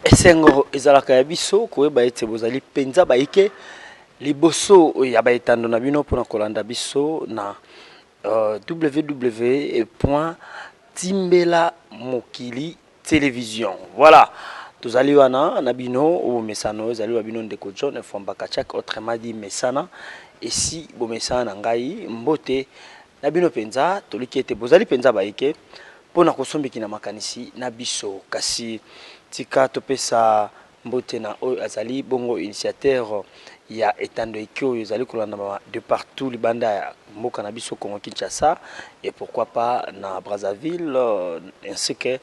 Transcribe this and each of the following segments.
Esengo ezalaka ya biso koyeba ete bozali penza baike liboso ya baetando na bino mpona kolanda biso na www.timbela mokili télévision. Voilà, tozali wana na bino bomesano ezali wa bino ndeko John Fwamba Chak, autrement dit mesana esi bomesana na ngai mbote na bino penza toliki ete bozali penza baike mpona kosombiki na makanisi na biso kasi tika topesa mbote na oyo azali bongo initiateur ya etando eki oyo ezali kolanda de partout libanda ya mboka na biso Congo Kinshasa et pourquoi pas na Brazzaville ainsi que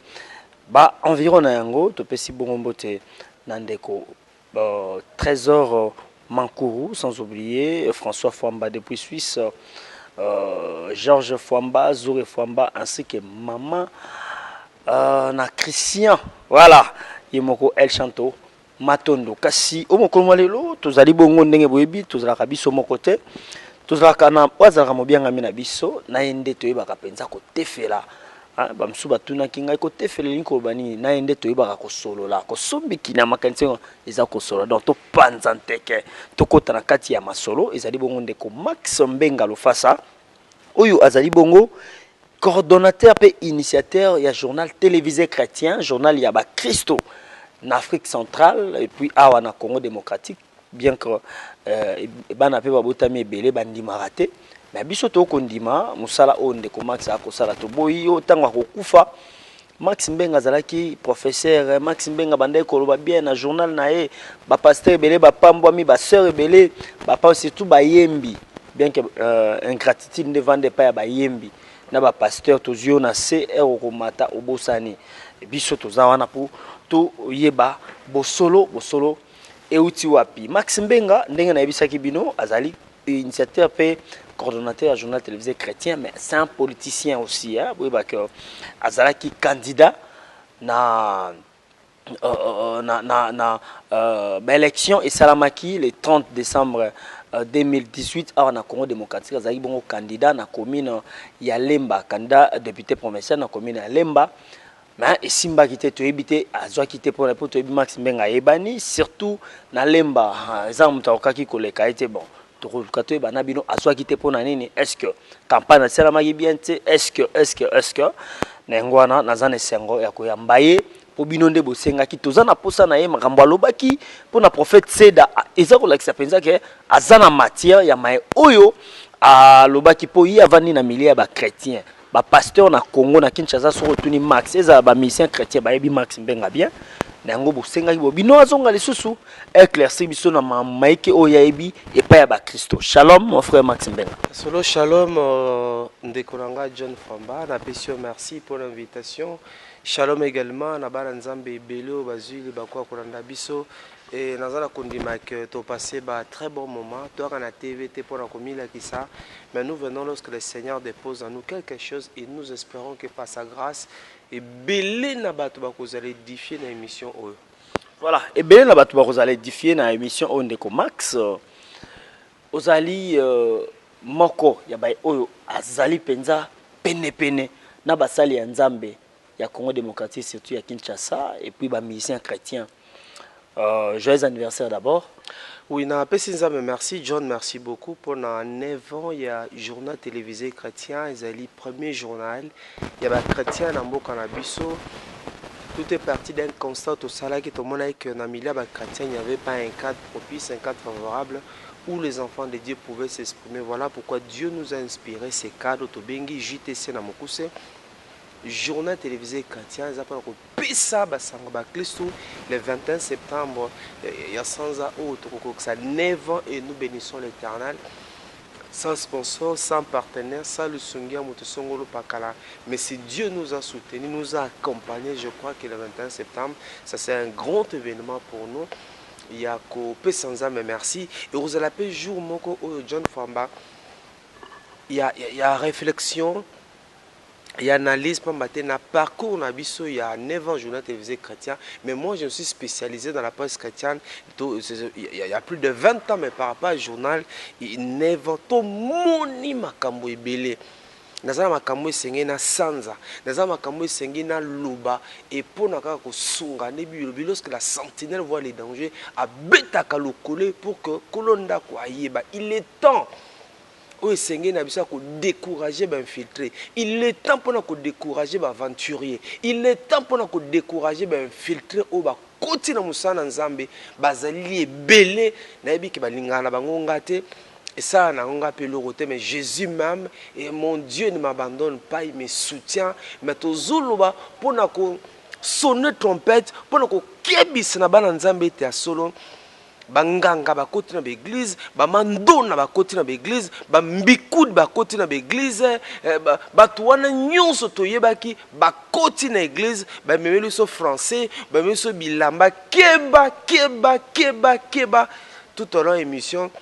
ba environ na yango topesi bongo mbote na ndeko Trésor Mankourou, sans oublier François Fwamba depuis Suisse, Georges Fwamba, Zoure Fwamba ainsi que maman na Christian, voilà yemoko El Chanto Matondo kasi omoko malelo tozali bongo ndenge boyebi tozalaka biso moko te tozalaka na wazalaka mobianga mina biso na yende toyebaka penza kotefela bamsu batunaki ngai kotefela linko bani na yende toyebaka kosolola kosombiki na makanisi eza kosolola donc topanza nteke tokota na kati ya masolo ezali bongo ndeko Max Mbenga Lofasa oyo azali bongo coordonnateur et initiateur ya journal télévisé chrétien, journal Yaba Christo en Afrique centrale et puis awa na Congo démocratique, bien que bana pe babotami ebele bandima raté mais biso to kondima musala onde ko Max akosala to boyi otangwa kokufa Max Mbenga zalaki professeur Max Mbenga bandai koloba bien na journal na e ba pasteur ebele ba pambwami ba sœur ebele ba pa surtout ba yembi bien que ingratitude ne vende pas ya ba yembi na ba pasteur tozio na CR komata obosani biso tozawana po to yeba bosolo euti wapi Max Mbenga ndenge na yebisaki bino azali initiateur pe coordonnateur à journal télévisé chrétien mais c'est un politicien aussi hein oui bah que azalaki candidat na élection et salamaki le 30 décembre 2018 à na Congo démocratique azali bongo candidat na commune ya Lemba candidat député provincial na commune ya Lemba mais esimba kité to ebité azwa kité pour la poto Max Mbenga ebani surtout na Lemba za mutokaki koleka été bon to kato ebana bino azwa kité pour na nini est-ce que campagne salamaki bien est-ce que na ngwana nazane sengo ya koyamba ye po bino nde bosengaki toza na posa na ye makambo alobaki po na prophète Seda eza kolakisa penza ke azana matière ya mai oyo alobaki po ye avandi na milieu ya ba chrétien ba pasteur na Congo na Kinshasa soko tuni Max eza ba mission chrétien ba yebi Max Mbenga bien na yango bosengaki bo bino azonga lisusu éclairci biso na maike oyo yebi epa ya ba Kristo. Shalom mon frère Max Mbenga. Solo shalom ndekolanga John Fwamba na pesio merci pour l'invitation. Shalom également na bana nzambe belo bazuli bakwa kolanda biso et nazala kondima que to passé ba très bon moment toi na TVT pour la komila qui ça mais nous venons lorsque le Seigneur dépose en nous quelque chose et nous espérons que par sa grâce et belé na bato bakozala édifier na émission oyo. Voilà, et belé na bato bakozala édifier na émission oyo ndeko Max ozali moko ya bay oyo azali penza pene na basali ya nzambe ya Congo démocratique surtout ya Kinshasa et puis ba musicien chrétien. Joyeux anniversaire d'abord. Oui, na nzambe merci John, merci beaucoup pour na 9 ans il y a journal télévisé chrétien, ezali premier journal, il y a ba chrétien na mboka na biso. Tout est parti d'un constat au salaire qui tout le monde a que dans milieu ba chrétien il n'y avait pas un cadre propice, un cadre favorable où les enfants de Dieu pouvaient s'exprimer. Voilà pourquoi Dieu nous a inspiré ces cadres to bengi JTC na mokuse. Journal télévisé chrétien, ils appellent Pisa Basangba Christo le 21 septembre. Il y a 100 ans, ça 9 ans et nous bénissons l'Éternel. Sans sponsor, sans partenaire, sans le Sungia Moutosongolo Pakala. Mais si Dieu nous a soutenus, nous a accompagnés, je crois que le 21 septembre, ça c'est un grand événement pour nous. Il y a Kopé sans âme, merci. Et vous allez appeler jour Moko John Fwamba. Il y a réflexion. Il y a analyse pour matin, parcours na biso il y a 9 ans journal télévisé chrétien, mais moi je me suis spécialisé dans la presse chrétienne il y a plus de 20 ans mais par rapport au journal 9 ans to moni makambo ebele naza na makambo esenge na sanza naza makambo esenge na loba et pour na kaka kosunga ne bilobi lorsque la sentinelle voit les dangers abetaka lokole pour que kolonda ko ayeba il est temps o esenge na biso ko décourager ba infiltrer il est temps pour na ko décourager ba aventurier il est temps pour na ko décourager ba infiltrer o ba koti na musana nzambe bazali ebele na yebi ke balingana bango ngate. Et ça, on a appelé le mais Jésus même, et mon Dieu ne m'abandonne pas, il me soutient. Mais tout Zuluba, pour sonner trompette, pour nous kebis na bananzambe te solo, banganga ba côté na l'église, ba mandona ba côté na l'église, ba mbikud ba côté na l'église, ba tuana nyonso toyebaki ba côté na l'église, ba memeli so français, ba memeli so bilamba keba tout au long émission.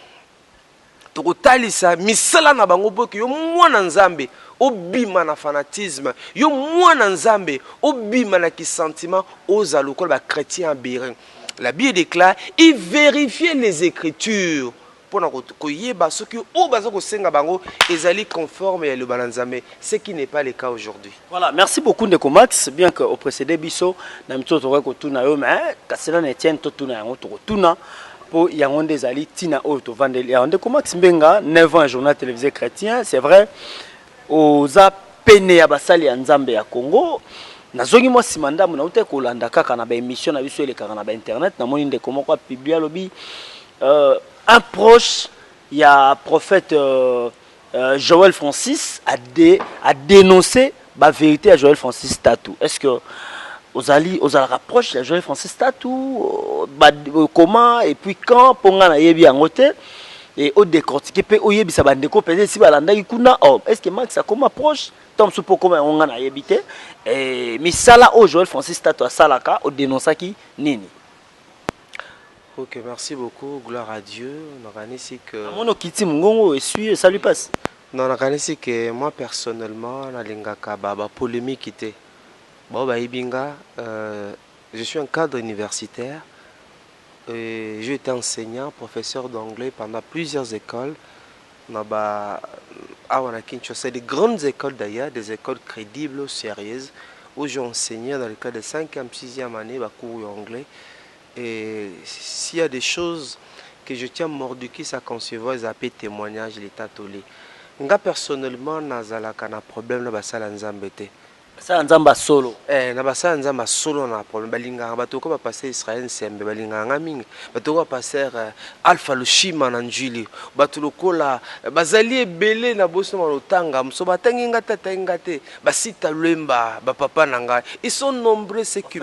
Tokotalisa misala na bango boki yo mwana nzambe obima na fanatisme yo mwana nzambe obima na ki sentiment aux alokol ba chrétien abérin. La Bible déclare il vérifiait les écritures pour na koyeba soki o baza ko senga bango ezali conforme ya le bananzambe, ce qui n'est pas le cas aujourd'hui. Voilà, merci beaucoup Ndeko Max, bien que au précédé biso na mito to ko tuna yo mais kasela na tien to tuna yango to tuna pour Yangonde Zali Tina Auto Vandeli. Ndeko Max Mbenga 9 ans un journal télévisé chrétien, c'est vrai aux peine ya basali ya Nzambe ya Congo. Nazongi moi simanda mona ute ko landa kaka na ba émission na biso ele kaka na ba internet na moni Ndeko moko publier lobi un proche ya prophète Joël Francis a dénoncé la vérité à Joël Francis Tatou. Est-ce que aux rapproche de Joël Francis Tatou comment et puis quand ponga na yebi angote et au décortiquer pe au yebi sa bandeko peut-être si balanda ikuna est-ce que Max a comme approche tom supo comme on a yebité et mais ça là au Joël Francis Tatou salaka au dénonçaki nini. OK, merci beaucoup, gloire à Dieu. On organise que mono kiti mungongo et suit ça lui passe. Non, on organise que moi personnellement na lingaka baba polémique était. Bon, bah, Ibinga, je suis un cadre universitaire. J'ai été enseignant, professeur d'anglais pendant plusieurs écoles. C'est des grandes écoles d'ailleurs, des écoles crédibles, sérieuses, où j'ai enseigné dans le cadre de 5e, 6e année, cours d'anglais. Et s'il y a des choses que je tiens mordicus à concevoir, ils appellent témoignage, l'état tolé. Moi, personnellement, je n'ai pas de problème avec ça. Ça nzamba solo na basa nzamba solo na problème balinga batoko ba passer Israël sembe balinga ngaminga batoko passer Alpha Lushima na njili batulokola bazali ebele na boso na lotanga mso batangi ngata tangate basita lwemba ba papa nanga ils sont nombreux ceux qui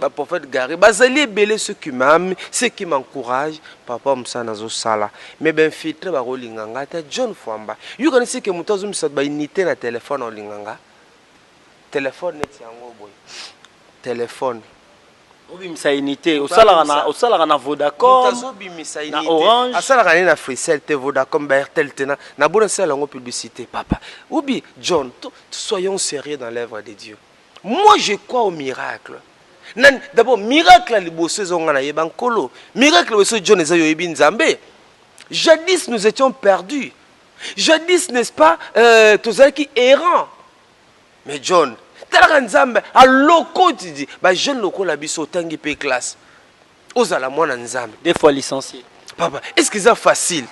ba prophète Gary bazali ebele ceux qui m'aiment ceux qui m'encouragent papa msa nazo sala mais ben filtre ba rolinga ngata John Fwamba you connaissez que mutazo msa ba unité na téléphone olinganga téléphone net yango boy téléphone obimisa unité osala na Vodacom na Orange asala na Free te Vodacom ba Airtel tena na bona sala yango publicité papa obi John soyons sérieux dans l'œuvre de Dieu. Moi je crois au miracle. D'abord miracle liboso zonga na yebankolo miracle liboso John ezayo yebi Nzambe. Jadis nous étions perdus. Jadis n'est-ce pas tozalaki errant. Mais John talaka Nzambe a loko tidi ba jeune loko la biso tangi pe classe ozala mwana Nzambe des fois licencié papa est-ce que c'est facile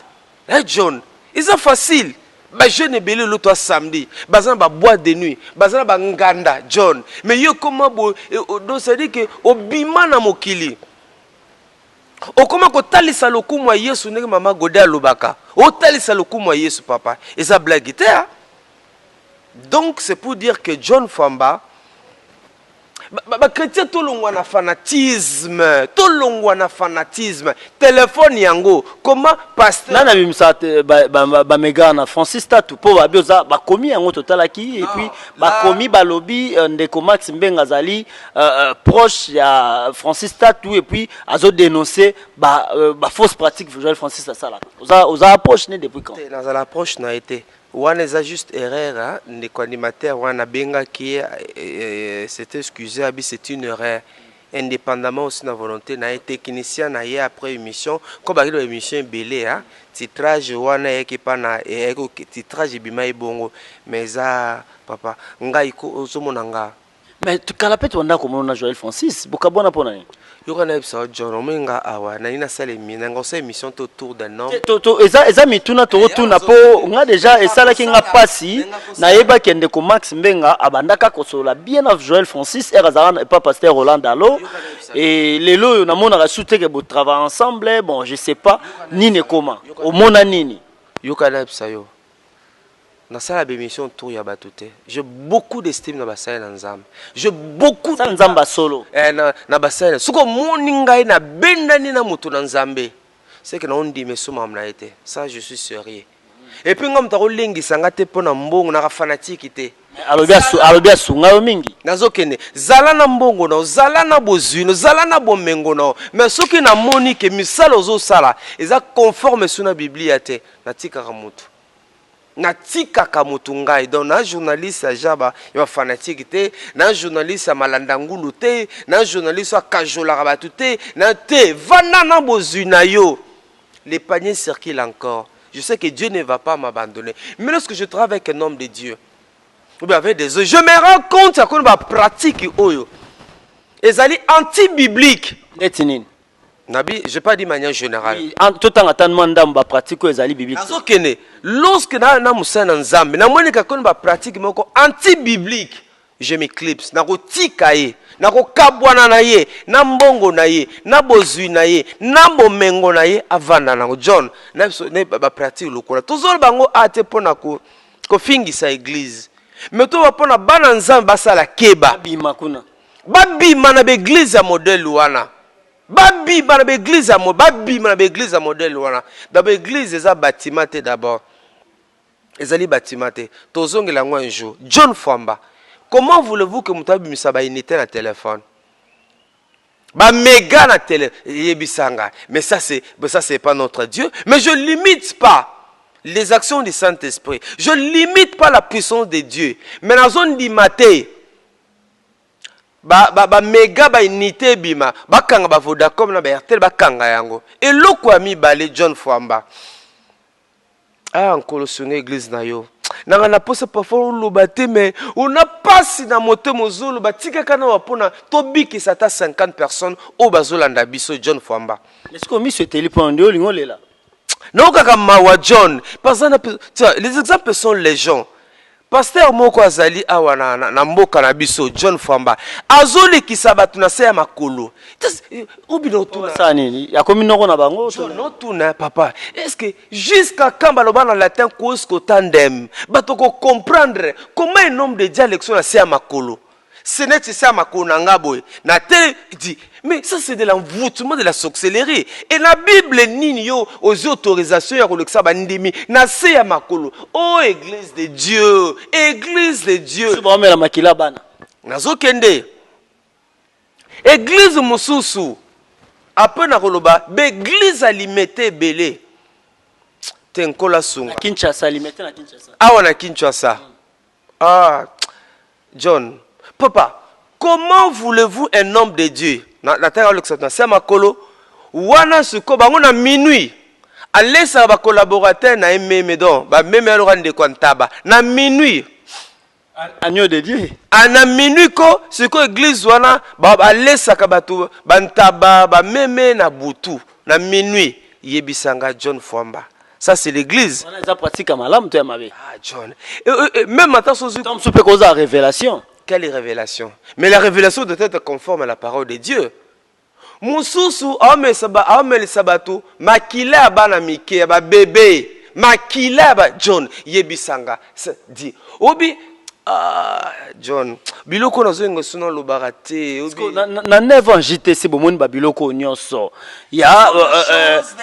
John c'est facile ba jeune ebele lo toi samedi bazana ba boîte de nuit bazana ba nganda John mais yo comment bo do ça dit que obima na mokili okoma ko talisa lokumu ya Yesu ndenge mama Goda lobaka o talisa lokumu ya Yesu papa eza blague te hein? Donc c'est pour dire que John Fwamba chrétien tolongwa na fanatisme téléphone yango comment pasteur nana bimisa ba mega na Francis Tatou po ba bioza ba komi yango totalaki et puis ba komi balobi Ndeko Max Mbenga zali proche ya Francis Tatou et puis azo dénoncer ba fausse pratique Joël Francis Asala oza approche né depuis quand dans l'approche n'a été wana eza juste erreur ndeko animateur wana benga qui c'était excusé abi c'est une erreur indépendamment aussi na volonté na technicien na ye après émission comme ba émission belé hein titrage wana yeke pa na titrage bima ebongo mais ça papa ngai ko ozomona nga mais kalapet wanda ko mona Joël Francis bokabona pona ni yoka na ebisa John omenga awa na ina sala mina ngosa émission autour d'un homme to eza mituna to tuna po nga déjà esala ki nga pasi na yeba kende ko Max Mbenga abandaka kosola bien à Joël Francis Erazara et pas pasteur Roland Allo et lelo na mona rasute que bo travailler ensemble bon je sais pas nini comment au mona nini yoka na ebisa yo na sala bémission tour ya batoute j'ai beaucoup d'estime na basaya na nzambe j'ai beaucoup ça nzamba solo na basaya suko moni ngai na bendani na mutu na nzambe c'est que na ondi mesoma amna été ça je suis sérieux et puis ngam ta ko lengisa ngate pona mbongo na ka fanatique te alobia sunga mingi nazokene zala na mbongo na zala na bozuino zala na bomengo na mais soki na moni ke misala ozo sala eza conforme suna biblia te na tika ka mutu natika kamutungai donc na journaliste ya jaba ya fanatique te na journaliste ya malandangulu te na journaliste ya kajola rabatu te na te vana na bozuna yo les paniers circulent encore je sais que Dieu ne va pas m'abandonner mais lorsque je travaille avec un homme de Dieu ou bien avec des autres je me rends compte à quoi pratique oyo ezali anti-biblique netinine Nabi, je n'ai pas dit de manière générale. Tout en attendant que pratique ezali biblique. Lorsque na musana nzambe, na moni ka koni ba pratique moko anti-biblique, je m'éclipse. Na ko tikaye, na ko kabwana na ye, na mbongo na ye, na bozui na ye, na bomengo na ye avanda na John. Na ba pratique lokola. Tozolo bango ate pona ko fingisa église. Mais to ba pona bana nzambe basala keba. Bima kuna. Babima na église ya modèle wana. Babi na l'église à modèle wana d'abord église eza bâtiment d'abord ezali bâtiment tozongela ngo un jour John Fwamba comment voulez-vous que mutabi misaba unité na téléphone ba méga na télé yebisanga mais ça c'est pas notre Dieu mais je limite pas les actions du Saint-Esprit je limite pas la puissance de Dieu mais na zone di maté ba méga ba unité bima bakanga ba Vodacom na ba Airtel bakanga yango eloko ami balé John Fwamba encore sonné église na yo nanga na posa parfois lobate mais on a passé na moto mozolo batika kana wapona tobiki sata 50 personnes au bazolanda biso John Fwamba est-ce que mi se téléphone de lingo lela non kaka mawa John parce que les exemples sont légion pasteur moko azali awa na mboka na biso John Fwamba azoli kisabatu na se ya makolo ubino tuna ça nini yakomi noko na bango non tuna papa est-ce que jusqu'à quand baloba na latin cause tandem batoko comprendre comment un homme de dialecte na se ya makolo ce n'est pas ça makonanga boy na te dit mais ça c'est de l'envoûtement de la sorcellerie et la Bible nini yo aux autorisations ya kolekisa bandimi na se ya makolo oh église de Dieu c'est bon mais la makila bana nazokende église mususu après na koloba l'église alimete belé tenkola sunga Kinshasa alimete na Kinshasa awa na Kinshasa John papa, comment voulez-vous un homme de Dieu? Na terre Alexandre, c'est makolo. Wana suko bango na minuit. Allez ça va collaborateur na MM donc, ba même alors de kwantaba. Na minuit. Agneau de Dieu. Na minuit ko suko église wana ba allez ça kabatu bantaba ba même na butu. Na minuit yebisanga John Fwamba. Ça c'est l'église. On a pratique à malam tu mabe. John. Même maintenant sur Tom soupe cause à révélation. Quelle révélation? Mais la révélation doit être conforme à la parole de Dieu. Mususu ame sabatu makila bana mike ba bébé makila ba John yebisanga dit obi John biloko nazo ngosuna lobarate obi na 9 ans JTC bomoni ba biloko nyonso ya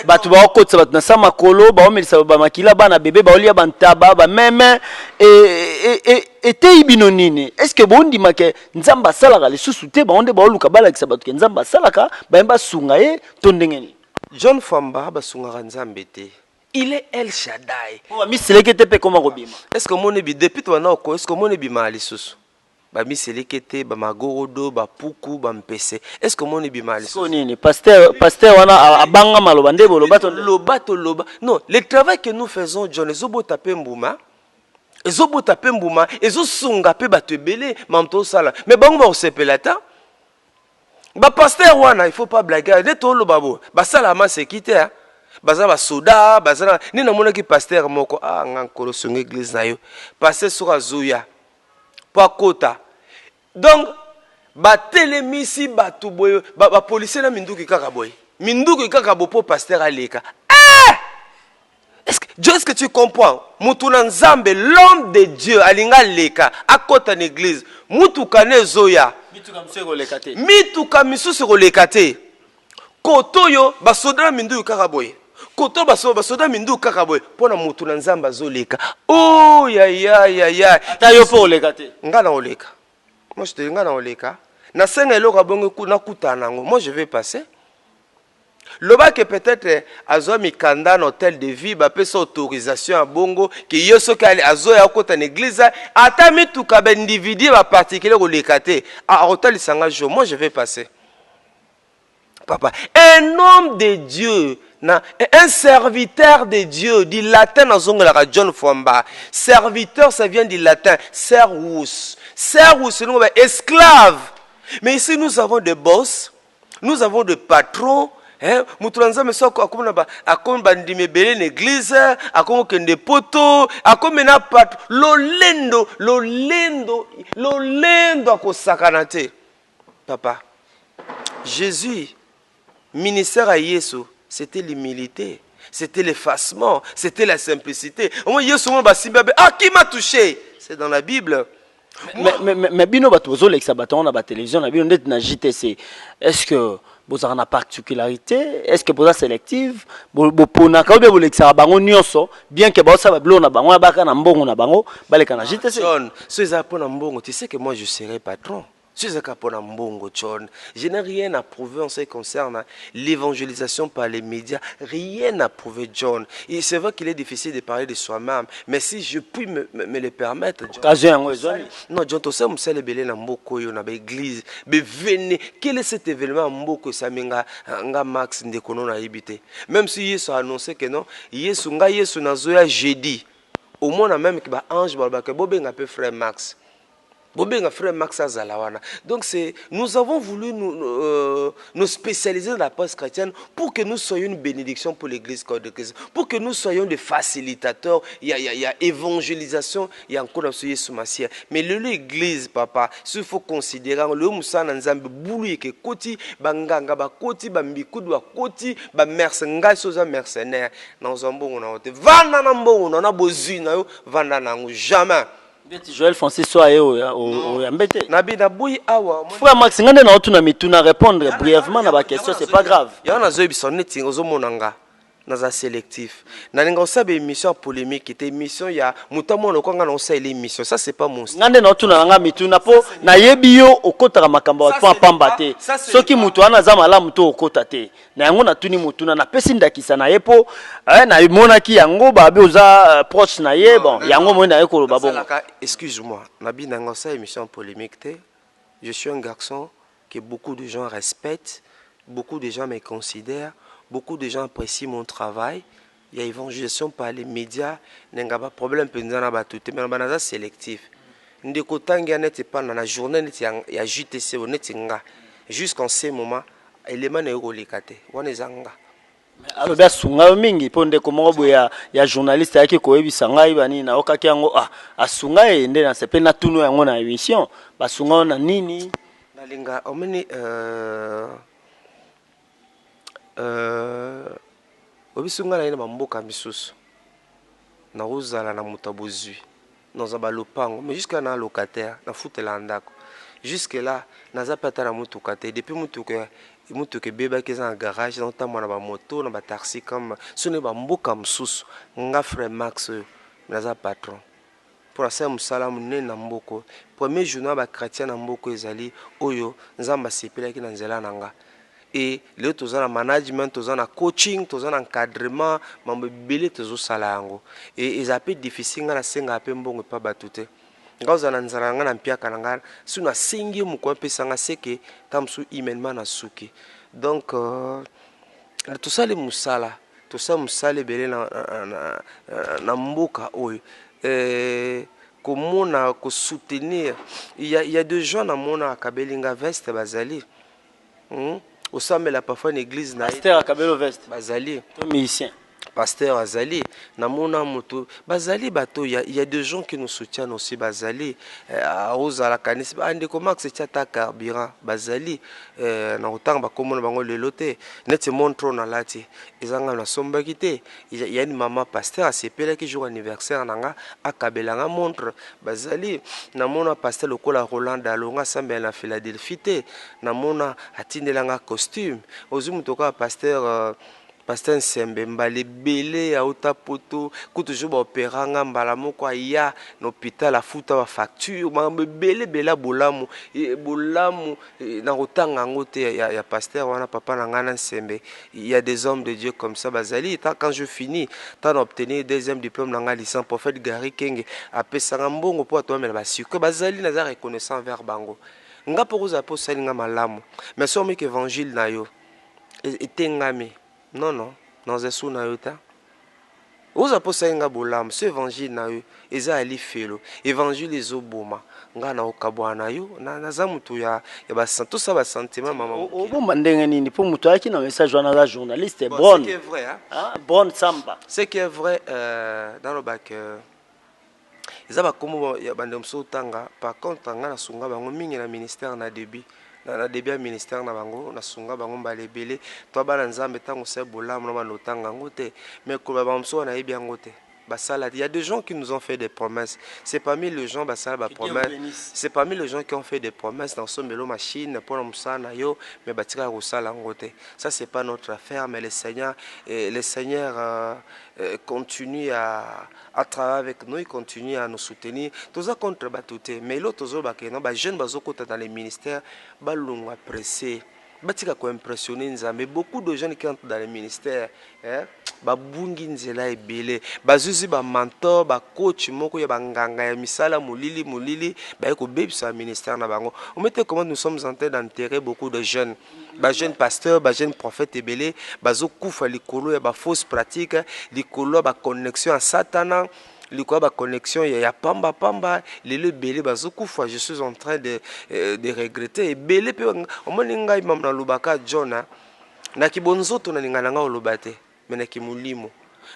batu ba okotsa batu na sama kolo ba omelisa ba makila bana bébé ba olia bantaba ba meme et ibino nini est-ce que bondi make nzamba salaka lisusu te ba onde ba oluka bala kisabatu ke nzamba salaka ba mba sunga ye tondengeni John Fwamba ba sunga nzambe te il est El Shaddai. Est-ce que mon ebi depuis toi na oko est-ce que mon ebi ma lisusu ba miselekete ba magorodo ba puku ba mpese. Est-ce que mon ibimali Sonini pasteur wana abanga maloba ndebo loba to loba. Non, le travail que nous faisons John ezobo taper mbuma. Ezobo taper mbuma, ezo sunga pe bato ebele mamto sala. Mais bango ba osepelata. Ba pasteur wana il faut pas blaguer. De to loba bo. Ba sala ma sécurité hein. Baza ba soda, baza ni na mona ki pasteur moko nga nkolo songa église na yo. Pasteur sura zuya. Pa kota. Donc ba telemisi batu boyo ba policier na minduki kaka boy. Minduki kaka bo po pasteur aleka. Est-ce que tu comprends? Mutuna nzambe l'homme de Dieu alinga leka akota na église. Mutuka ne zoya. Mituka misusu kolekate. Kotoyo ba soda na minduki kaka boy. Koto basoda mindu kakaboy pona mutu na nzamba zoleka. Oh ya tayo po oleka te. Nga na oleka. Moi je te nga na oleka. Na senga eloko bongo ku na kutana ngo. Moi je vais passer. Loba que peut-être azo mikanda na hôtel de vie ba pesa autorisation à bongo que yoso kali azo ya kota na église ata mituka ba individu ba particulier oleka te. A hôtel sanga jo. Moi je vais passer. Papa, un homme de Dieu, un serviteur de Dieu, du latin dans John Fomba. Serviteur, ça vient du latin, servus. Servus, c'est nous, esclave. Mais ici, nous avons des boss, nous avons des patrons. Mutulanza meso akomi bandime bele l'église, akomi kende poto, akomi na pat lolendo akosakanate. Papa, Jésus ministère à Yesu, c'était l'humilité, c'était l'effacement, c'était la simplicité. Qui m'a touché? C'est dans la Bible. Mais bino batozo l'exabaton na ba télévision na bino net na JTC. Est-ce que vous avez une particularité? Est-ce que vous êtes sélective? Vous pona ka obe l'exaba bango nyonso bien que ba sa ba blo na bango ba ka na mbongo na bango ba le kana JTC. John, si za pona mbongo, tu sais que moi je serai patron. Je n'ai rien à prouver en ce qui concerne l'évangélisation par les médias. Rien à prouver, John. Et c'est vrai qu'il est difficile de parler de soi-même. Mais si je puis me le permettre, John. Non, John, tu sais, je sais que na mboko yo na l'église. Mais venez, quel est cet événement mboko ça menga Max ndekono na yibité. Même si Yesu a annoncé que non, Yesu na zoya jeudi. Au moins même que ba ange ba ke bobenga pe frère Max. Frère Max Azalawana. Donc nous avons voulu nous spécialiser dans la presse chrétienne pour que nous soyons une bénédiction pour l'église, pour que nous soyons des facilitateurs. Il y a évangélisation, il y a encore dans Yesu Massia. Mais l'église, papa, il faut considérer le Moussa Nanzambe boulou que koti banganga ba koti ba mbikudu ba koti ba mercenaire soza mercenaire. Dans un bon on a vanda na mbongo on a bozina yo vanda nango jamais. Joël Francis soit au Yambete. Nabi Naboui awa. Frère Max, ngande na otuna mituna répondre brièvement à ma question, c'est pas grave. Ya na zo bisoneti ngozo monanga. Naza sélectif. Na ninga osabe émission polémique, était émission ya mutamo no kwanga na osa émission. Ça c'est pas mon style. Ngande na otuna nga mituna po na yebi yo okota makamba wa pamba te. Soki mutu ana za malamu to okota te. Na yango na tuni mutuna na pesi ndakisa na yepo na mona ki yango ba be oza proche na ye bon yango mo na ye ko ba bon. Excuse-moi. Nabi nanga osa émission polémique te. Je suis un garçon que beaucoup de gens respectent, beaucoup de gens me considèrent. Beaucoup de gens apprécient mon travail. Il y a évangélisation par les médias. Il n'y a pas de problème. Mais c'est sélectif. Ndeko tangi n'était pas dans la journée. Il y a JTC. Jusqu'en ce moment, élément n'est pas légaté. On est zanga. Alors bien sunga mingi ponde comment boya ya journaliste yake ko ebisa ngai bani na okaki yango asunga ende na sepe na tunu yango na émission basunga na nini na linga omeni obisunga na ina mamboka misusu na uzala na mutabozui dans un balopango mais jusqu'à na locataire na futela ndako jusque là naza pata na mutuka te depuis mutuka beba ki za garage dans tamona ba moto na ba taxi comme sone ba mboka msusu nga frère Max naza patron pour la sème salam ne na mboko premier journal ba chrétien na mboko ezali oyo nzamba sepela ki na nzela nanga. Et le tozana management, tozana coaching, tozana encadrement, mambo belé tozo sala yango. Et ils appellent difficile ngana senga appel mbongo pa batute. Ngauza na nzala nga na mpiaka na nga su na sengi mukwa pesa nga seke tamsu imensement na suki. Donc tout ça les musala, tout ça musale belé na mboka oyo. Comment ko soutenir, il y a des gens na mona kabelinga veste bazali. Au samedi la parfois une église na pasteur Kabelo veste bazali. Musicien. Pasteur Azali, namona moto, bazali bato, il y a des gens qui nous soutiennent aussi, bazali, Rosa la canis, ande comment que c'est ta carburant, bazali, na autant ba comme bango le loté, net se montre na lati, ils ont la somba quitté, il y a une maman pasteur à CPL qui joue anniversaire nanga, à Kabelanga montre, bazali, namona pasteur le cola Roland Dalonga sambe na Philadelphie, namona atindelanga costume, ozumutoka pasteur Pasteur Nsembe mbali belé ya utapoto ko toujours ba opéra nga mbala moko ya na hôpital a futa ba facture mbala belé bela bolamu bolamu na rotanga ngote ya pasteur wana papa na ngana Nsembe. Il y a des hommes de Dieu comme ça bazali quand je finis tant obtenir deuxième diplôme na nga licence prophète Gary Kenge apesa nga mbongo po to mela basiko bazali na za reconnaissant vers bango nga po za po salinga malamu mais somme que évangile na yo etengami. Non, non, dans un sou na yota. Vous apostez nga bolam, ce évangile na yo, eza ali felo. Évangile ezoboma. Nga na okabwana yo, na za mutu ya ba tout ça ba sentiment mama. Bon mandenge nini pour mutu aki na message wana la journaliste Bon. Ce qui est vrai hein. Ah, bon samba. Ce qui est vrai dans le bac eza ba komo ya bandemso tanga par contre nga na sunga bango mingi na ministère na début. Na début ministère na bango na sunga bango balebele to bana nzambe tango se bolamu na banotanga ngote mais ko ba bamso na yebi ngote basala. Il y a des gens qui nous ont fait des promesses, c'est parmi les gens basala ba promesses, c'est parmi les gens qui ont fait des promesses dans ce melo machine pour musana yo mais batika ko sala ngote. Ça c'est pas notre affaire mais le Seigneur continue à travailler avec nous, il continue à nous soutenir. Tout ça contre batouté mais l'autre zo ba que non ba jeune bazokota dans les ministères balungwa pressé batika ko impressionner nzambe. Beaucoup de jeunes qui entrent dans les ministères babungi nzela ebele bazuzi ba mentor ba coach moko ya banganga ya misala mulili ba ko bebisa ministère na bango. On mettait comment nous sommes en train d'enterrer beaucoup de jeunes, ba jeunes pasteurs, ba jeunes prophètes ebele bazo kufa likolo ya ba fausse pratique, likolo ba connexion à Satan, likolo ba connexion ya pamba lelo belé bazo kufa. Je suis en train de regretter ebele pe omoninga imam na lubaka John na kibonzoto na ninga nga olobate mena kimulimo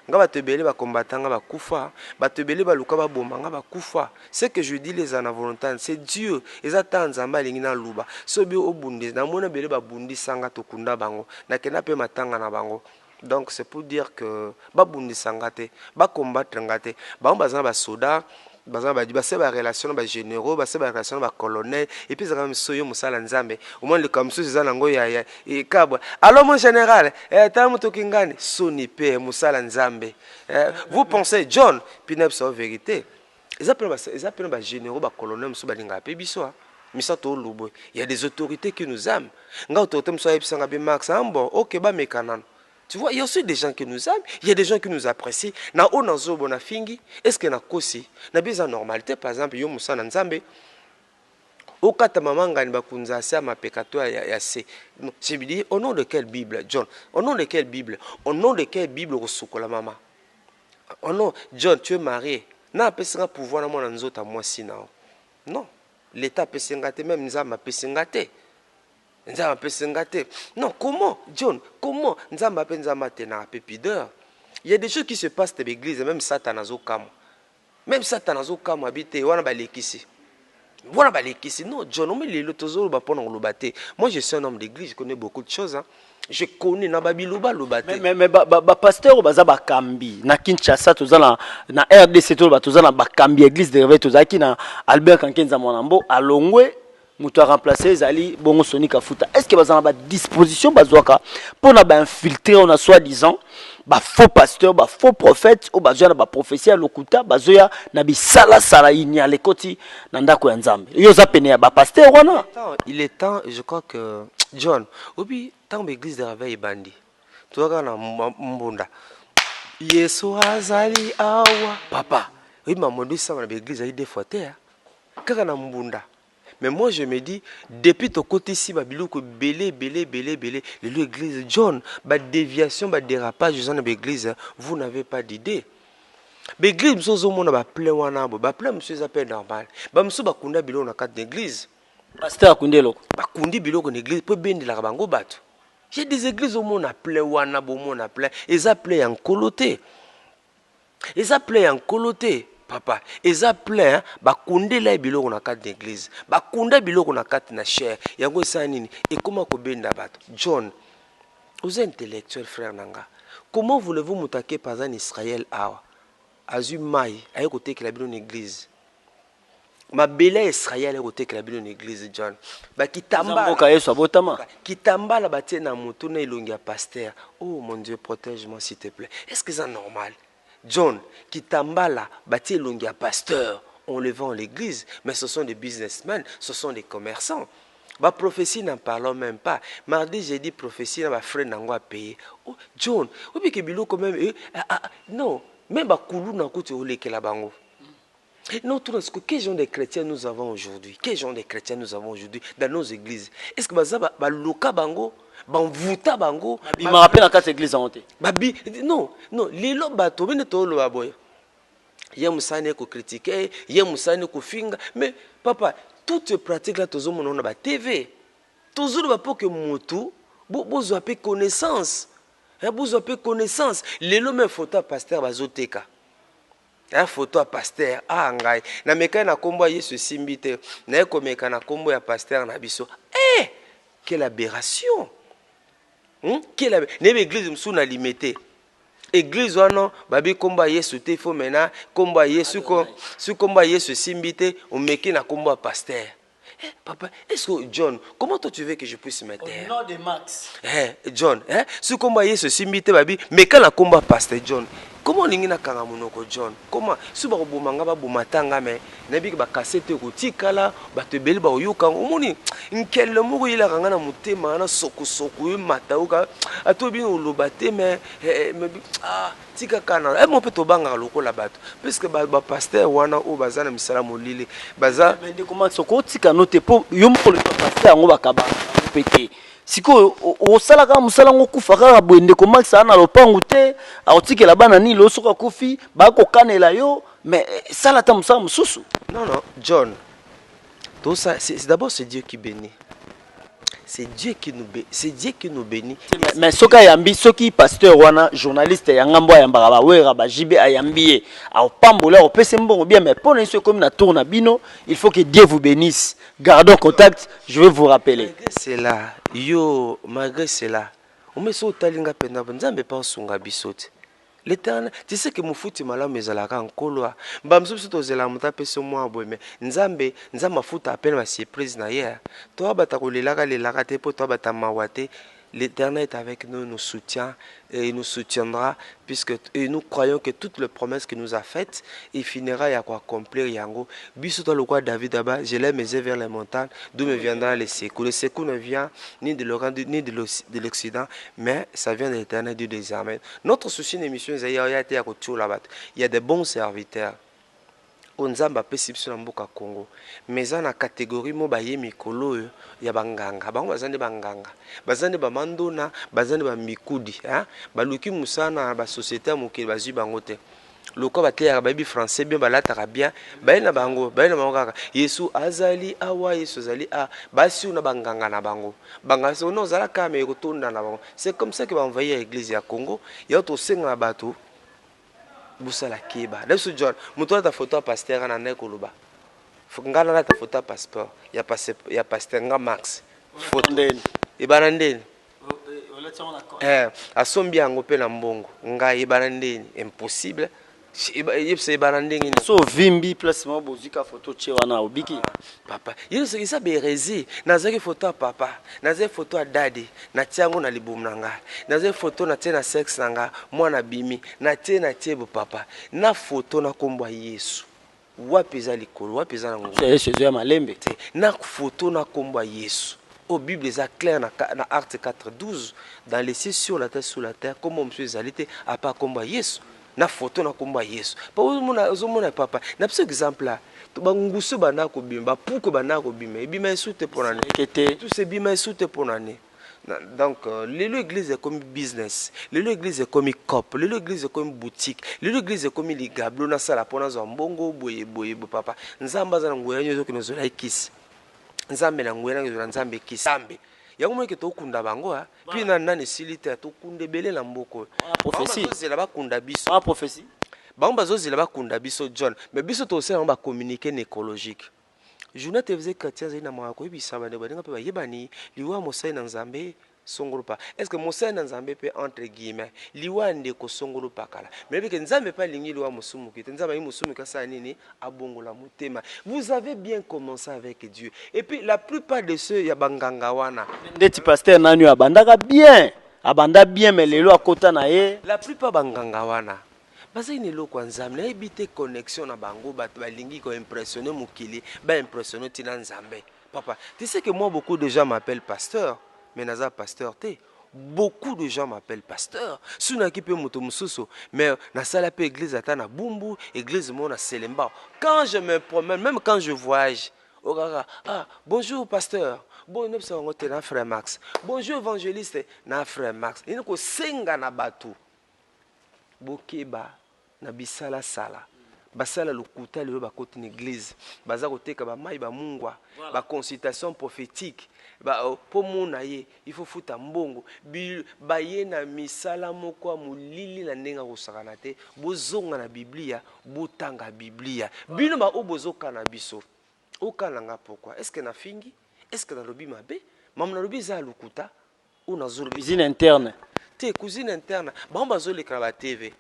nga batebele ba combatanga ba kufa batebele ba luka ba bomba nga ba kufa. Ce que je dis les ana volonté c'est Dieu ezata nzamba lingi na luba sobi obundi na mona bele ba bundi sanga tokunda bango na kena pe matanga na bango. Donc c'est pour dire que ba bundi sangate ba combattre ngate ba bazana ba soda bazana ba se ba relation ba généraux ba se ba relation ba colonel et puis ça même soyo musala nzambe au moins le comme ça za nango ya et kabwa. Alors mon général tamu tokingani soni pe musala nzambe. Vous pensez John pinep sa vérité ils appellent ba généraux ba colonel muso ba linga pe biso misato lubo. Il y a des autorités qui nous aiment nga autorité muso ebisanga be max ambo OK ba mekanan. Tu vois, il y a aussi des gens qui nous aiment, il y a des gens qui nous apprécient. Na o na zo bona fingi, est-ce que na kosi na bisa normalité par exemple yo musa na nzambe o kata mamanga ni bakunza sa mapekato ya se. Je me dis au nom de quelle Bible John? Au nom de quelle Bible? Au nom de quelle Bible rosukola mama? Au nom John, tu es marié. Na pesanga pouvoir na mona nzota mwasi na. Non, l'état pesengate même nzamba pesengate. Nzamba pesengate. Non, comment John? Comment nzamba penzamate na pépideur? Il y a des choses qui se passent dans l'église, même Satan azo kamo. Même Satan azo kamo habite wana balekisi. Wana balekisi. Non, John, on met les lotozo ba pona lobate. Moi je suis un homme d'église, je connais beaucoup de choses hein. Je connais na babiloba lobate. Mais pasteur baza bakambi na Kinshasa tozala na RDC tozala bakambi église de réveil tozaki na Albert Kankenza Mwanambo alongwe mutu a remplacé Zali Bongo Soni Kafuta. Est-ce que bazana ba disposition bazwaka pour na ba infiltrer on a soi-disant ba faux pasteur, ba faux prophète ou bazwa na ba prophétie à lokuta bazoya na bi sala sala inya lekoti na ndako ya Nzambe. Yo za pene ya ba pasteur wana. Il est temps, je crois que John, obi tant l'église de réveil bandi. Toka na mbunda. Yesu azali awa papa. Oui maman dit ça na l'église a des fois kaka na mbunda. Mais moi je me dis, depuis ton côté ici, babiloko belé, l'église John, ba déviation, ba dérapage, l'église, vous n'avez pas d'idée. L'église, nous avons ba plein wana, ba plein monsieur appelle normal. Ba monsieur ba kunda biloko na cadre d'église. Pasteur Kundelo. Ba kundi biloko na église, peut bende la bango bato. J'ai des églises au monde à plein wana, bon monde à plein, ils appellent en coloté. Ils appellent en coloté. Papa, ils appellent bakunde la biloko na carte d'église. Bakunda biloko na carte na chair. Yango sanini et comment ko benda bato. John, vous êtes intellectuel frère nanga. Comment voulez-vous m'attaquer par un Israël awa? Azu mai ayo côté que la biloko église. Ma belle Israël ayo côté que la biloko église John. Ba kitamba kitamba la batie na mutu na ilongi ya pasteur. Oh mon Dieu, protège-moi s'il te plaît. Est-ce que c'est normal? John, qui tambala, bâti longia pasteur, on le vend à l'église, mais ce sont des businessmen, ce sont des commerçants. Ma prophétie n'en parlons même pas. Mardi, j'ai dit prophétie, ma frère n'a pas payé. Oh, John, oui, que bilo quand même, non, même ma koulou n'a pas coûté que la bango. Non, tout ce que quel genre de chrétiens nous avons aujourd'hui? Quel genre de chrétiens nous avons aujourd'hui dans nos églises? Est-ce que bah loka bango? Banvuta bango il me rappelle la carte église en babi non les lots bateau mais to lo baboy ya musane ko critiquer ya musane ko finga mais papa toute pratique là tozo mona ba TV tozo ba pour que motu bozo pe connaissance bozo pe connaissance les lots mais photo pasteur bazoteka un photo à pasteur ngai na meka na kombo Yesu simbite na ko meka na kombo ya pasteur na biso quelle aberration. Quelle église msuna limité église wana babi komba Yesu te fo mena komba Yesu ko su komba Yesu simbite on meki na komba pasteur. Papa, est-ce que John, comment toi tu veux que je puisse me taire? Au nom de Max. John, su komba Yesu simbite babi meka na komba pasteur John. Comment ningi na kanga monoko John? Comment su ba bomanga ba bomatanga me na bi ba cassette ko tikala ba te beli ba oyoka omoni nkelle moko ila kanga na mutema na soko mata uka atobi olobate me tika kana mon peto banga lokola bato puisque ba pasteur wana o bazana misala molile baza mais comment soko tika note po yo moko le pasteur ngo bakaba pété. Siko osalaka musala ngokufa kaka bwende ko Max ana lopangu te aotikela bana ni lo soka kofi ba ko kanela yo mais sala ta musala mususu. Non John, tout ça c'est d'abord c'est Dieu qui bénit. C'est Dieu qui nous bénit. Mais soka yambi soki pasteur wana journaliste ya ngambo ya mbaka ba wera ba jibe ayambié au pambola au pese mbongo bien mais pour l'instant comme na tourna bino il faut que Dieu vous bénisse. Gardons contact, je vais vous rappeler. Malgré cela, malgré cela, on me so talinga penda nzambe pa sunga bisote. L'éternel, tu sais que mon foutu malamu ezalaka nkolo. Bamso biso tozela muta peso mwa boye nzambe mafuta appelle ma surprise na hier. Toi bata ko lelaka te po toi bata mawate. L'Éternel est avec nous, nous soutient et il nous soutiendra puisque et nous croyons que toutes les promesses qu'il nous a faites, il finira à quoi accomplir yango. Biso le roi David là-bas, je l'ai mes yeux vers les montagnes, d'où me viendra les secours. Le secours ne vient ni de l'Orient ni de l'Occident, mais ça vient de l'Éternel Dieu des armées. Notre souci d'émission, il y a des bons serviteurs. Onzamba pesi biso na mboka Congo mais na catégorie mo baye mikolo ya banganga bango bazande banganga bazande ba mandona bazande ba mikudi baluki musana ba société mokili bazui bango te loko bateya babi français bien balata bien bayina bango kaka Yesu azali awa Yesu azali basi una banganga na bango banganga so no zala kama ekotonda na bango. C'est comme ça que va envoyer l'église ya Congo ya to senga bato busala kiba leso John muto ta photo pasteur na ndeko luba ngana na ta photo passeport ya pasteur nga Max photo ndeni ibana ndeni asombi yango pe na mbongo nga ibana ndeni impossible yebse ibana ndeni so vimbi place mo bozika photo che wana obiki papa yelo se isa berezi nazaki photo ya papa nazaki photo ya daddy na tiango na libumu nanga nazaki photo na tie na sexe nanga mwana bimi na tie bo papa na photo na kombo Yesu wapi za likolo wapi za ngo Yesu ya malembe na photo na kombo Yesu. Au Bible est clair dans Acte 4:12 dans les cieux sur la terre sous la terre comme monsieur Zalité à pas combat Yesu. na photo na komba Yesu pa ozomona papa na pso exemple là bangusu bana ko bimba puko bana ko bima ebima esute pour nani tout c'est bima esute pour nani. Donc, l'église est comme business, l'église est comme cop, l'église est comme boutique, l'église est comme les gablo na sala pona zambongo boye papa. Nzamba za ngwera nyozo kino zola ikisi. Nzambe na ngwera nyozo nzambe kisambe. Yango mo ke to kunda bango ha. Puis na nani silite to kunde bele na mboko. Prophétie. Zela ba kunda biso. Ah prophétie. Bango bazo zela ba kunda biso John. Mais biso to se ba communiquer écologique. Journée TV chrétien zina mwako ibisa bande badenga pe bayebani liwa mosai na nzambe songolo pa. Est-ce que mosai na nzambe pe entre guillemets liwa ndeko songolo pa kala. Mais que nzambe pa lingi liwa musumu kite nzambe musumu ka sa nini abongola mutema. Vous avez bien commencé avec Dieu. Et puis la plupart de ceux ya banganga wana ndeti pasteur nanu abandaka bien. Abanda bien mais lelo akota na ye. La plupart banganga wana basa ine loko nzambe na ebite connexion na bango bato balingi ko impressionner mukili ba impressionner tina nzambe. Papa, tu sais que moi beaucoup de gens m'appellent pasteur, mais naza pasteur te. Beaucoup de gens m'appellent pasteur. Suna ki pe moto mususu, mais na sala pe église ata na bumbu, église mo na Selemba. Quand je me promène, même quand je voyage, oh gaga, ah, bonjour pasteur. Bon, nous sommes na frère Max. Bonjour évangéliste, na frère Max. Il ko senga na batu. Bokeba na bisala sala basala lokuta lelo bakoti na église baza koteka ba mai ba mungwa ba consultation prophétique ba po mona ye il faut futa mbongo ba ye na misala moko mulili na ndenga kosakana te bozonga na biblia botanga biblia bino ba obozoka na biso okananga pourquoi est-ce que na fingi est-ce que na lobi mabe mam na lobi za lokuta ou na zolo Cuisine interne. Cousine interne, bon bazo le la TV.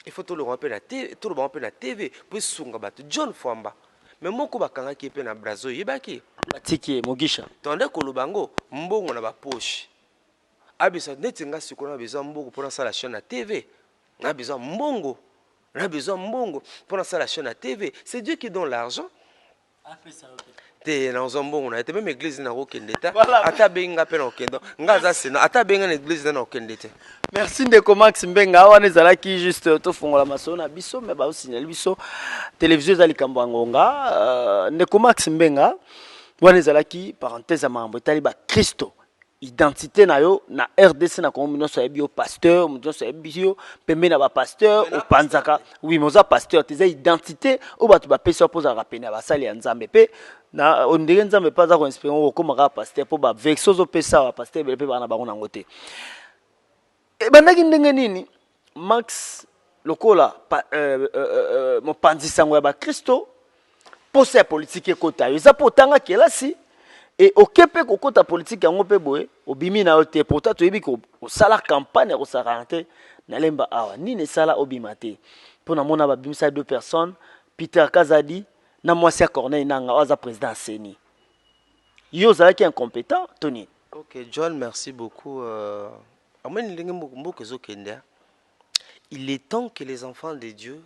Il faut tout le romper la TV, tout le romper la TV pour sunga bat John Fwamba. Mais moko bakanga ki pe na brazo yebaki. Batiki Mogisha. Tande ko lubango mbongo na ba poche. Abisa netinga sikona besoin mbongo pour ça la chaîne na TV. Na besoin mbongo. Na besoin mbongo pour ça la chaîne na TV. C'est Dieu qui donne l'argent. Te na nzombo na ete même église na okendeta ata benga pe na okendo ngaza sena ata benga na église na okendete. Merci ndeko Max Mbenga wana ezalaki juste to fongola maso na biso mais ba signal biso télévision ezali kambo ngonga ndeko Max Mbenga wana ezalaki parenthèse mambo etali ba Kristo identité na yo na RDC na Congo nyonso ya bio pasteur nyonso ya bio pembe na ba pasteur opanzaka oui moza pasteur teza identité o batu ba pesa poza rapena ba sali ya nzambe pe na ondenge nzambe pa za ko inspirer o komaka pasteur po ba vexo zo pesa ba pasteur pe bana bango na ngote e bandaki ndenge nini Max lokola mopanzisango ya ba Kristo posa ya politique ekota yo eza potanga kelasi. Et au Québec, au côté politique, on peut boire. Au bimi na ote pourtant tu dis que au sala campagne au sarante na lemba awa ni ne sala obimate. Pour na mona ba bimisa 2 personnes, Peter Kazadi na Mwasi Corneille nanga oza président Seni. Yo za qui incompétent Tony. OK, John, merci beaucoup. Il est temps que les enfants de Dieu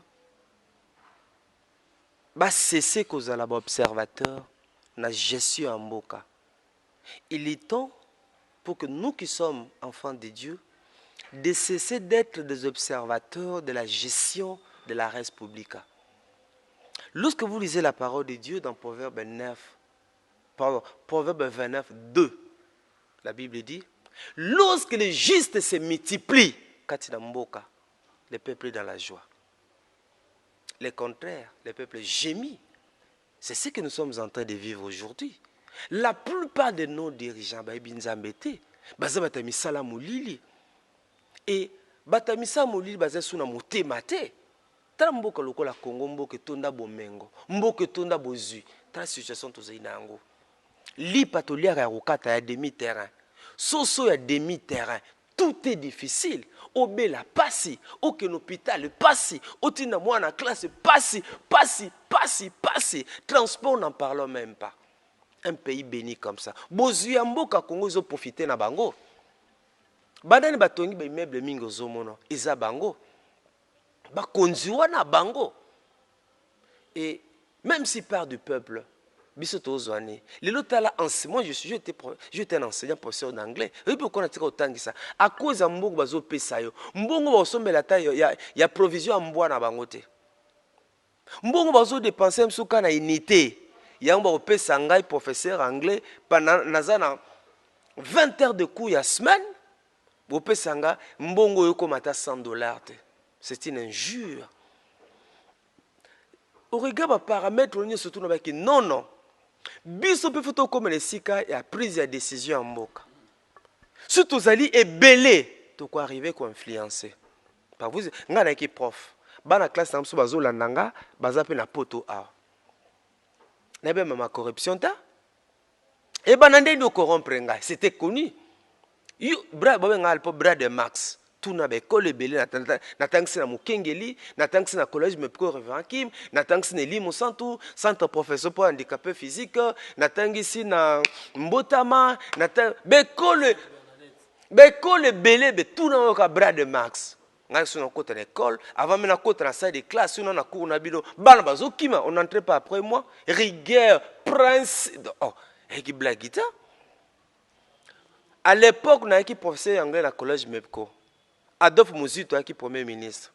bah cesser cause la observateur na gestion en mboka. Il est temps pour que nous qui sommes enfants de Dieu de cesser d'être des observateurs de la gestion de la res publica. Lorsque vous lisez la parole de Dieu dans Proverbe 29, 2, la Bible dit, lorsque les justes se multiplient, katina mboka, le peuple est dans la joie. Le contraire, le peuple gémit. C'est ce que nous sommes en train de vivre aujourd'hui. La plupart de nos dirigeants, et batamisa molili baza suna motema te. Tala mboka lokola Congo mboka tonda bomengo, mboka tonda bozui. Tala situation tozali nango. Li patoliaka ya kokata ya demi-terrain. Soso ya demi-terrain. Tout est difficile. Obela passi, aucun hôpital passi, otina mwana classe passi. Transport n'en parlons même pas. Un pays béni comme ça. Bozuya mboka Congo zo profiter na bango. Badani batongi ba immeuble mingo zo mono, eza bango. Ba konziwa na bango. Et même si part du peuple, biso tozwane lelo tala moi j'étais un enseignant professeur d'anglais et puis on a tika otangisa à cause ya mbongo bazopesa yo mbongo basombela ta ya provision ya mbwa na bango te mbongo bazodepense msuka na unité yango bakopesa ngai professeur anglais naza na 20 heures de cours ya semaine bopesa nga mbongo oyo komata $100 te. C'est une injure. Au regard des paramètres, on surtout non. Biso pe foto comme les sika ya prise de décision en mboka. Surtout zali et belé to ko arriver ko influencer. Par vous ngana ki prof. Ba na classe namso bazola nanga baza pe na poto a. Na be ma corruption ta. Et ba na ndendo corrompre nga, c'était connu. Yo bra ba nga alpo bra de Max. Tout na be ko le belé na tangsi na mukengeli, na tangsi na collège me pro Révérend Kim, na tangsi na Limo centre professeur pour handicapé physique, na tangisi na Mbotama, na be ko le belé be tout na ka bras de Max. Ngai sur na côté de l'école, avant même na côté na salle de classe, on na cours na bino, bana bazokima, on n'entrait pas après moi, rigueur, prince, oh, et qui blaguita. À l'époque, on a qui professeur anglais na collège Mepco. Adolphe Muzito qui premier ministre.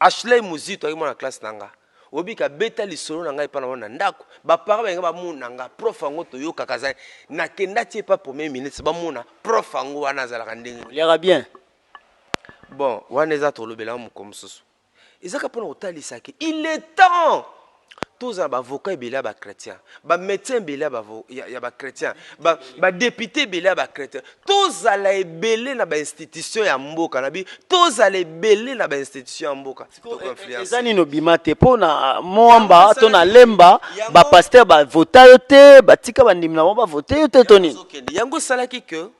Ashley Muzito qui mon classe nanga. Obi ka beta lisolo nanga pa na ndako. Ba parents benga ba muna nga prof ango to yoka kaza na kenda tie pas premier ministre ba muna prof ango wana zala kandenge. Il ira bien. Bon, wana za to lobela mu comme susu. Izaka pona otalisa ke il est temps. Tous les avocats belé ba chrétiens, ba médecins belé ba chrétiens, ba députés belé ba chrétiens. Tous les belé na ba institution ya mboka na bi, tous les belé na ba institution ya mboka. Ezani no bimate pona moamba to na lemba ba pasteur ba voter yote, ba tika ba ndimna ba voter yote toni. Yango salaki que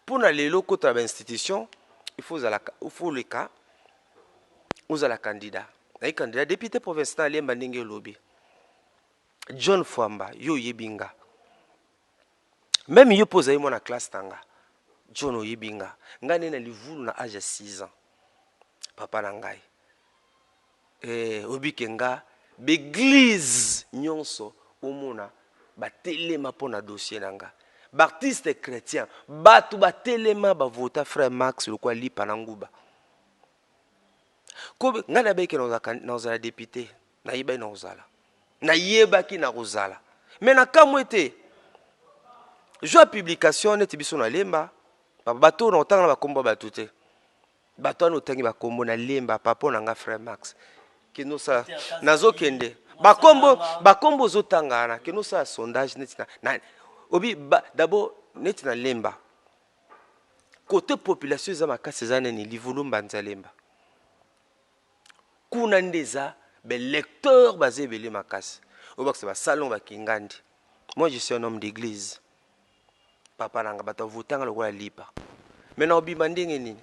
pour na lelo contre ba institution, il faut le cas vous la candidat. Le candidat député provincial lemba ndenge lobby. John Fwamba yo yebinga. Même yo posa yo na classe tanga. John yebinga. Ngane na livulu na âge 6 ans. Papa na ngai. Obikenga l'église nyonso omona ba telema pona dossier nanga. Baptiste chrétien, batu ba telema ba vota frère Max le quoi lipa na nguba. Ko ngana beke na za député na yiba na uzala na yeba ki na uzala mais na kamwete jo publication net biso na lemba bato na otanga ba kombo batute bato na otangi ba kombo na lemba papa na nga frère Max kino sa nazo kende ba kombo zotanga na kino sa sondage net na obi d'abord net na lemba côté population za makasi za ni livulu mbanza lemba kuna ndeza be lecteur basé belé makasi obakse ba salon ba kingandi. Moi je suis un homme d'église papa nanga bata votanga lokola lipa maintenant obima ndenge nini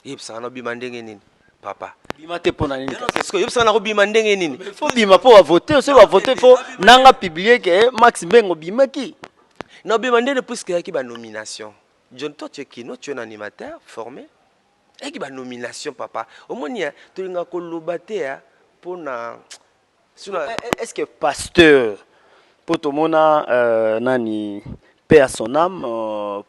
yebisa na obima ndenge nini papa Bima te pona nini est-ce que yebisa na obima ndenge nini faut bima pour voter c'est va voter faut nanga publier que Max Mbengo bima ki na obima ndenge puisque yaki ba nomination. John toi tu es qui? Non, tu es un animateur formé. Et qui va nomination papa au moins tu n'as que l'obaté pour na est-ce que pasteur pour tout monde nani paix à son âme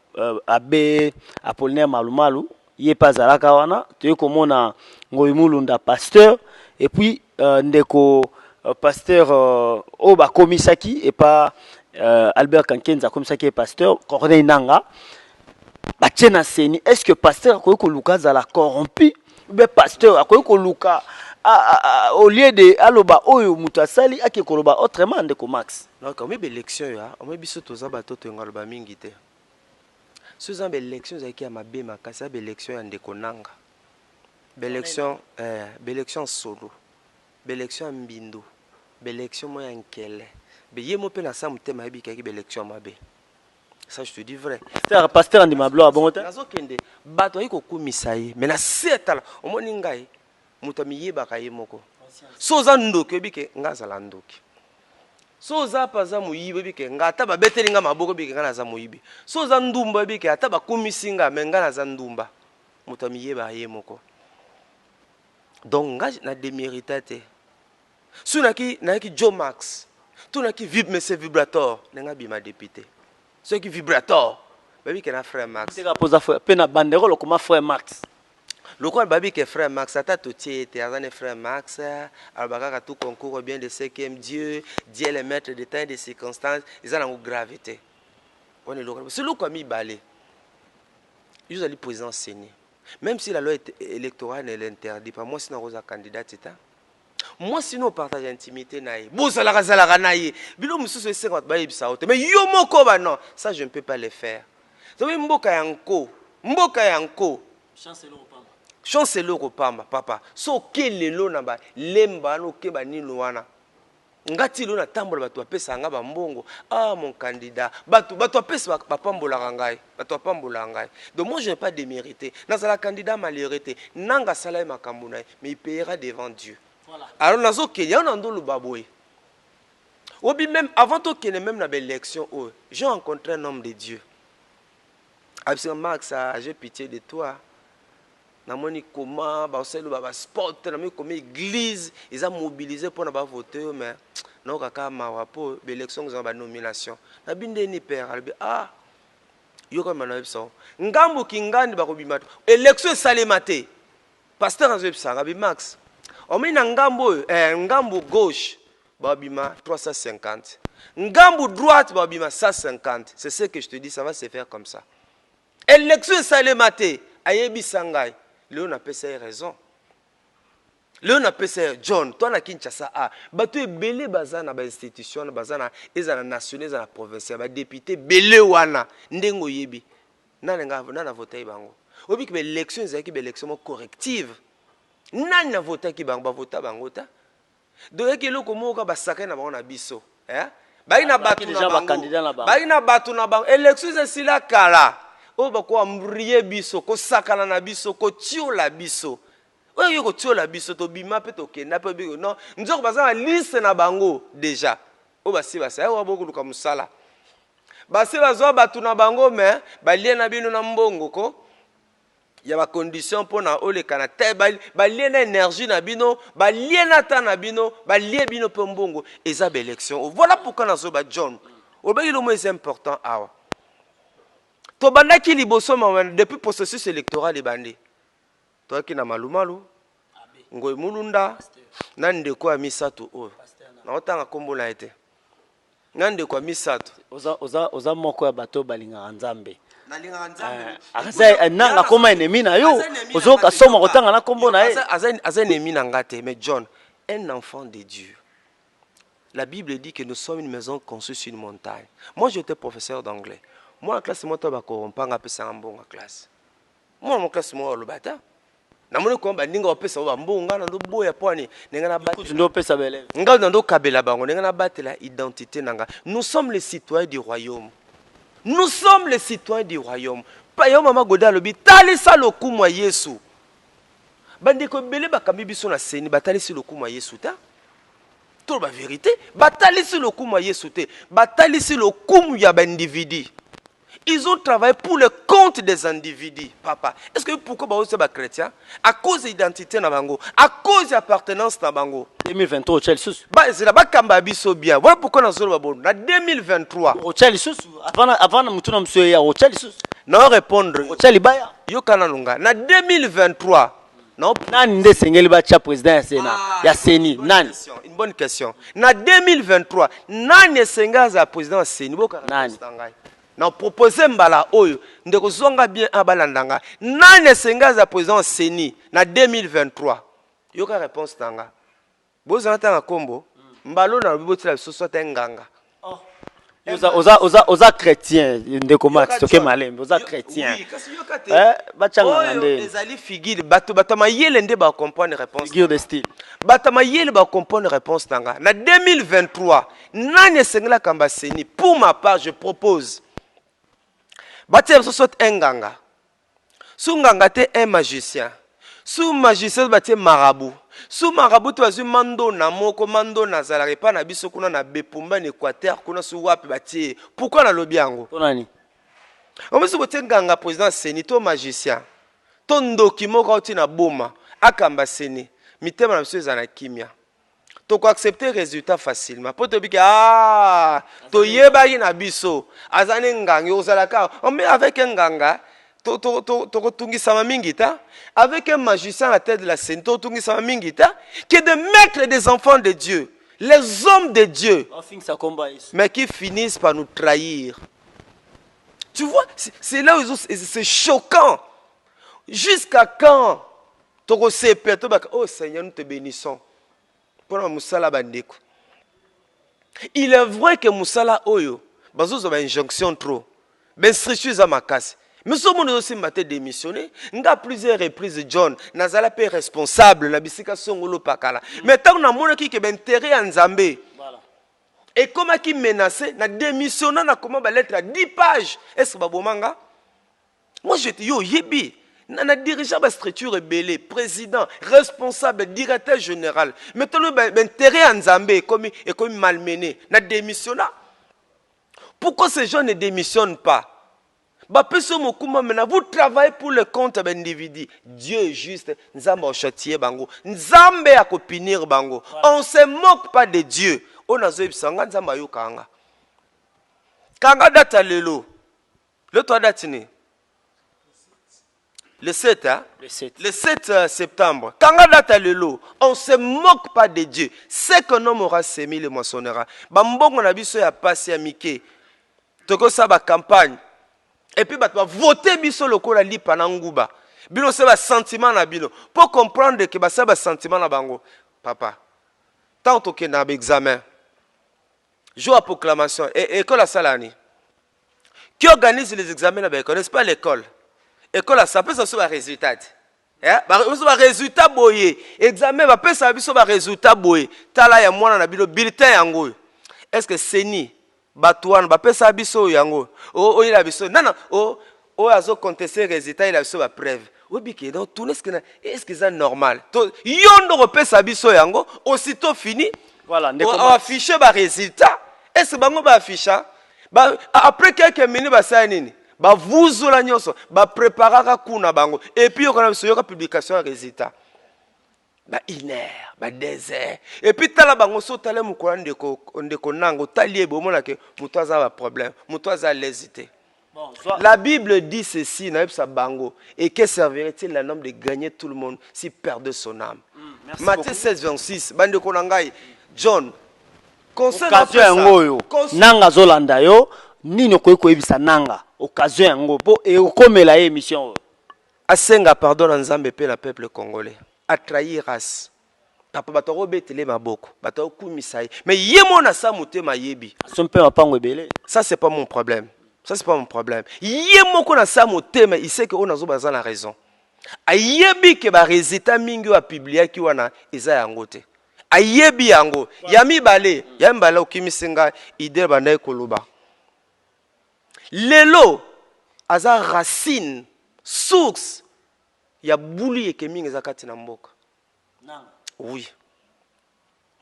abbé Apollinaire Malumalu il est pas à la kawana tu es comme on a ngoimulunda pasteur et puis ndeko pasteur Oba Komisaki et pas Albert Kankenza Komisaki est pasteur Corneille Nanga. Est-ce que pasteur a ko luka la corrompu ou bien pasteur a ko luka au lieu de aloba oyo mutasali ake koloba autrement de Max non comme élection ya on biso toza bato to ngaloba mingi te so za élection za ki ya mabe makasa élection ya ndeko nanga élection solo élection mbindo élection moya nkele be yemo pe na sa mutema yebi ki élection mabe. Ça je te dis vrai. Pasteur Andi Mablo a bon temps. Nazo kende bato yiko kumisa ye mais na setala omoni ngai muta miyeba kaye moko. So za ndoki bike ngazala ndoki. So za paza muyibe bike ngata ba beteli nga maboko bike ngana za muyibi. So za ndumba bike ata ba kumisinga mengana za ndumba. Muta miyeba ye moko. Donc nga na démérité te. Sunaki na ki Joe Max. Tout le qui vibre, mais c'est vibrateur. Nenga bima député. Ceux qui vibrateur. Babi qui na frère Max. C'est rapporté frère. Pena bandero comment frère Max. Le quoi babi qui frère Max, ça t'a tout été. Azane frère Max. Albaka tout concours bien de ce qui aime Dieu. Dieu est le maître des temps et des circonstances. Ils ont une gravité. On est local. C'est le quoi mi balé. Ils ont dit président Séné. Même si la loi électorale ne l'interdit pas, moi sinon un candidat c'est moi sinon partage intimité naïe. Bon ça la naïe. Bilo musu se 50 ba yebisa ote. Mais yo moko ba non, ça je ne peux pas le faire. Donc mboka yanko, chancelo kopamba papa. So kelelo na ba lemba no ke ba nilo wana. Ngati lo na tambola bato apesa nga ba mbongo. Ah mon candidat, bato apesa ba pambola ngai, bato pambola ngai. Donc moi je n'ai pas démérité. Nazala candidat malheureux, nanga sala makambo na, mais il payera devant Dieu. Voilà. Alors nazo Kenya on ando le baboy. Obi même avant to Kenya même na l'élection j'ai rencontré un homme de Dieu. Absolument Max, j'ai pitié de toi. Namoni comment ba oselo ba sport na comme église ils ont mobilisé pour na ba voter mais non kaka mawa pour l'élection ils ont ba nomination. Na binde ni père albi yo comme na ebso. Ngambo kingandi ba kobima élection salemate. Pasteur Anzo Ebsanga bi Max. On met ngambo gauche ba bima 350. Ngambo droite ba bima 150. C'est ce que je te dis, ça va se faire comme ça. Élection salemate ayebi sangai. Léon a pesé raison. Léon a pesé John. Toi na Kinshasa bato ebele bazana ba institution bazana ezana national ezana provincial ba député belé wana ndengo yebi. Nana voter bango. Obi que l'élection ezaki be élection corrective. Nani na voter ki bango ba voter bango ta. Donc eloko moko ba sakay na bango na biso. Baina batu na bango. Baina batu na bango. Élection ezila kala. O ba ko ambriye biso ko sakana na biso ko tiola biso oyo ko tiola biso to bima pe to kenda pe biko non nzoko baza liste na bango déjà o ba si ba sa o boko luka musala ba se bazwa batu na bango mais ba lie na bino na mbongo ko ya ba condition pona o le kana te ba lie na énergie na bino ba lie na ta na bino ba lie bino pe mbongo eza ba élection voilà pourquoi na zo ba John o ba ile mo est important awa. Tobandaki liboso depuis le processus électoral ebandi. Toi qui na malumalu. Ngoy mulunda nande kwa misato o. Na otanga kombo na ete. Nande kwa misato. Oza moko ya bato balinga nzambe. Na linga nzambe. Akaza nanga koma ennemi na yo. Ozo ka soma kotanga na kombo na ye. Aza ennemi na ngate mais John, un enfant de Dieu. La Bible dit que nous sommes une maison construite sur une montagne. Moi j'étais professeur d'anglais. Moi, la classe, moi, je suis un bon classe. Moi, mon classe, moi, je suis na moni ko bandinga opesa ba mbonga na ndo boya pwani nenga na batela ndo pesa bele nga ndo kabela bango nenga na batela identité nanga. Nous sommes les citoyens du royaume. Nous sommes les citoyens du royaume. Pa yo mama goda lobi talisa lokumu ya Yesu. Bandeko bele bakambi biso na seni batalisi lokumu ya Yesu ta. Tout la vérité, batalisi lokumu ya Yesu te. Batalisi lokumu ya ba individu. Ils ont travaillé pour le compte des individus, papa. Est-ce que pourquoi vous êtes chrétien? À cause de l'identité na bango, à cause de l'appartenance na bango. 2023, Chelsea. C'est là-bas kamba biso bien. Voilà pourquoi nous sommes bon. En 2023. Chelsea. Avant de nous sommes au Chelsea. Non répondre. Chelsea baya. Yo kanalunga. En 2023. Non. Nani nde sengeli ba cha président ya Seni. Nani? Une bonne question. En 2023, nani sengaza président Seni boka nani? Na proposé mbala oyo ndeko zonga bien abalandanga nane sengaza président Seni na 2023 yoka réponse tanga boza tanga kombo mbalo na bibotila bisoso tenganga oza chrétien ndeko Max toke malembe oza chrétien bachanga ndé ezali figure bato mayele nde ba comprendre réponse figure de style bato mayele ba comprendre réponse tanga na 2023 nane sengela kamba Seni. Pour ma part je propose Batia sosot enganga. Sou nganga te un magicien. Sou magicien batia marabout. Sou marabout tu azu mando na moko mando na zalare pa na biso kuna na Bepumba na Équateur kuna sou wapi batia. Pourquoi na lobi yango? Tonani. On me sou batia nganga président Seni to magicien. To ndoki moko oti na boma akamba Seni. Mitema na biso ezana kimia. tu accepter résultat facilement. Pour te dire, ah, tu yeba na biso, azane ngangi, ozalaka, mais avec un nganga, tu sama mingita, avec un magicien à la tête de la scène, tu sama mingita, qui est de mettre des enfants de Dieu, les hommes de Dieu, mais qui finissent par nous trahir. Tu vois, c'est là où c'est choquant. Jusqu'à quand? Oh Seigneur, nous te bénissons. Il est vrai que Moussala Oyo, bazo une injonction trop. Ben structure ma casse. Mais ce monde aussi m'a démissionné. Nga plusieurs reprises John, nazala pe responsable na bisika songolo pakala. Mais tant na mona ki ke ben terre en Zambé. Voilà. Et comment qui menacé na démissionné na comment ba lettre à 10 pages. Est-ce que babomanga? Moi je te yo yebi. Nana dirigeant la structure rebelle, président, responsable, directeur général. Maintenant, intérêt en Zambie est comme malmené. Na démissionné. Pourquoi ces gens ne démissionnent pas? Vous travaillez pour le compte de l'individu. Dieu est juste. Nzambe a châtié bango. Nzambe a copinir bango. On ne se moque pas de Dieu. On a zoé bisanga nzamba yo kanga. Kanga data lelo. Le toit datine. Le 7, hein? Le 7 septembre. Quand on ne se moque pas de Dieu. C'est qu'un homme aura sémé, le moissonnera. Bambongo na biso ya passé à Mickey. Toko sa ba campagne. Et puis va voter biso lokola li pananguba. Bino se ba sentiment na bino. Pour comprendre que ba sa ba sentiment na bango. Papa. Tant que na examen. Jour à proclamation. Et école à Salani. Qui organise les examens na l'école? N'est-ce pas l'école? École ça peut ça résultat. Ba résultat boye. Examen va peut ça biso ba résultat boye. Tala ya mwana na bilo bulletin yango. Est-ce que seni batouane ba peut ça biso yango? Oh il a biso. Non azo contester résultat il a biso ba preuve. Oui bien donc tout est-ce que c'est normal? Yondo peut ça biso yango aussitôt fini. Voilà, on afficher ba résultat. Est-ce que bango ba afficher? Ba après quelques minutes ba ça nini? Ba vous la nyonso ba préparer kuna bango et puis on a la publication de résultat ba 1 heure ba 2 heures et puis tala bango so tala mukola ndeko nango talie bomona ke muto za ba problème muto za l'hésiter. La Bible dit ceci na sa bango et que servirait-il l'homme de gagner tout le monde s'il perdait son âme? Matthieu 16 26 bande ko ngai John occasion ngoyo nanga zolanda yo nino ko ebisa nanga occasion yango po et okomela émission asenga pardon nzambe pe la peuple congolais a trahi race papa bato robetele maboko bato kumisa mais yemo na sa motema yebi son père apango ebele. Ça c'est pas mon problème, ça c'est pas mon problème. Yemo ko na sa motema il sait que on azo baza la raison ayebi ke ba résultat mingi wa publier ki wana eza yango te ayebi yango yami balé okimisenga idée banda ekoloba. Lelo aza racine source ya buli ekemingi zakati na mboka. Oui.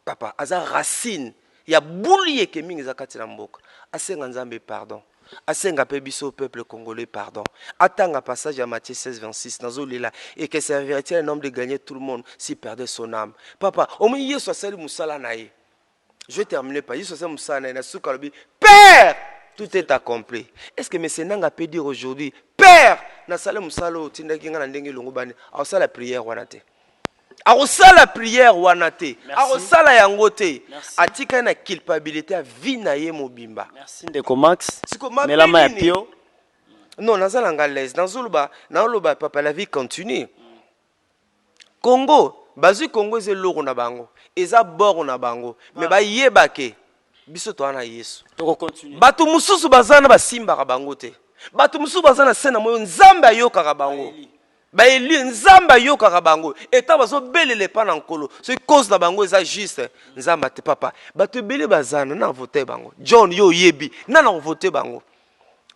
Papa aza racine ya buli ekemingi zakati na mboka. Asenga nzambe pardon. Asenga pe biso peuple congolais pardon. Attends passage à Matthieu 16 26 nazolela et que servirait-il un homme de gagner tout le monde s'il perdait son âme. Papa, au moins yeso asali musala nae. Je vais terminer par yeso asali musala nae na sukalobi Père. Tout est accompli. Est-ce que M. Nanga peut dire aujourd'hui, Père, na sala musalo tindaki nga na ndenge longo bani, a la prière wanate. A la prière wanate. A la yangote. Atika na culpabilité a vie na ye mobimba. Merci Ndeko Max. Mais la main pio. Non, nazala ngalaise. Dans papa la vie continue. Congo, bazu Congo ze loro na bango. Eza boro na bango. Mais ba yebake. Biso to ana Yesu. Toko continue. Batu mususu bazana basimba ka bango te. Batu mususu bazana sena moyo nzamba yoka ka bango. Ba eli nzamba yoka ka bango. Eta bazo belele pa na nkolo. Ce cause na bango eza juste nzamba te papa. Batu bele bazana na voter bango. John yo yebi na voter bango.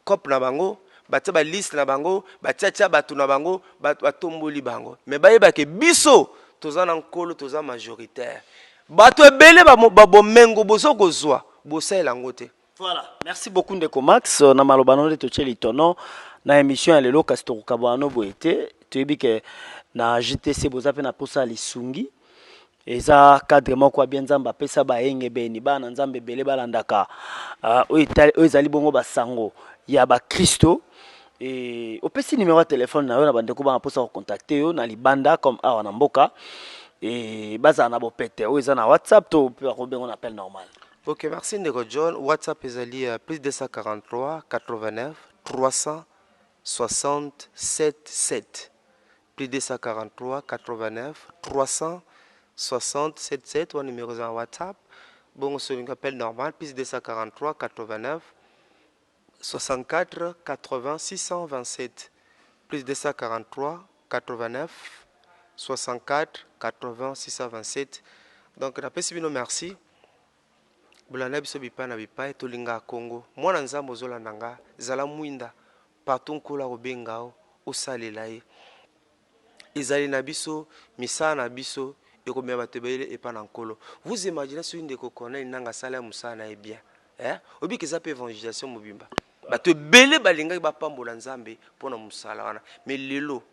Cop na bango, batia ba liste na bango, batia batu na bango, batomboli bango. Mais ba yeba ke biso tozana nkolo toza majoritaire. Bato ebele ba bomengo bozo kozwa bosa elangote. Voilà, merci beaucoup Ndeko Max na malobano de tocheli tono na émission ya lelo kasi tokabano boete toyebi ke na JTC boza pe na posa lisungi eza cadre moko bien nzambe apesa bayenge beni bana nzambe ebele balandaka oyo ezali bongo basango ya bakristo. Opesi numéro ya telefone na yo na bandeko bana mposa kocontacte yo na libanda comme awa na mboka bazala na bopete oyo eza na whatsapp to mpe bakobengo na appel normal. Ok, merci Ndeko John. WhatsApp ezali plus 243 89 367 7. Plus 243 89 367 7 ou numéro de WhatsApp. Bon, c'est un appel normal. Plus 243 89 64 80 627. Plus 243 89 64 80 627. Donc, la personne merci. Bulanda biso bipa na bipa tolinga Congo. Mwana nzambo zolanda nga zala mwinda partout kola robengao osalela ye. Ezali na biso misana na biso ekomya batebele epa na nkolo. Vous imaginez sur une de kokona nanga sala musana e bien. Obi keza pe évangélisation mobimba. Bato belé balinga ba pambola nzambe pona musala wana. Mais lelo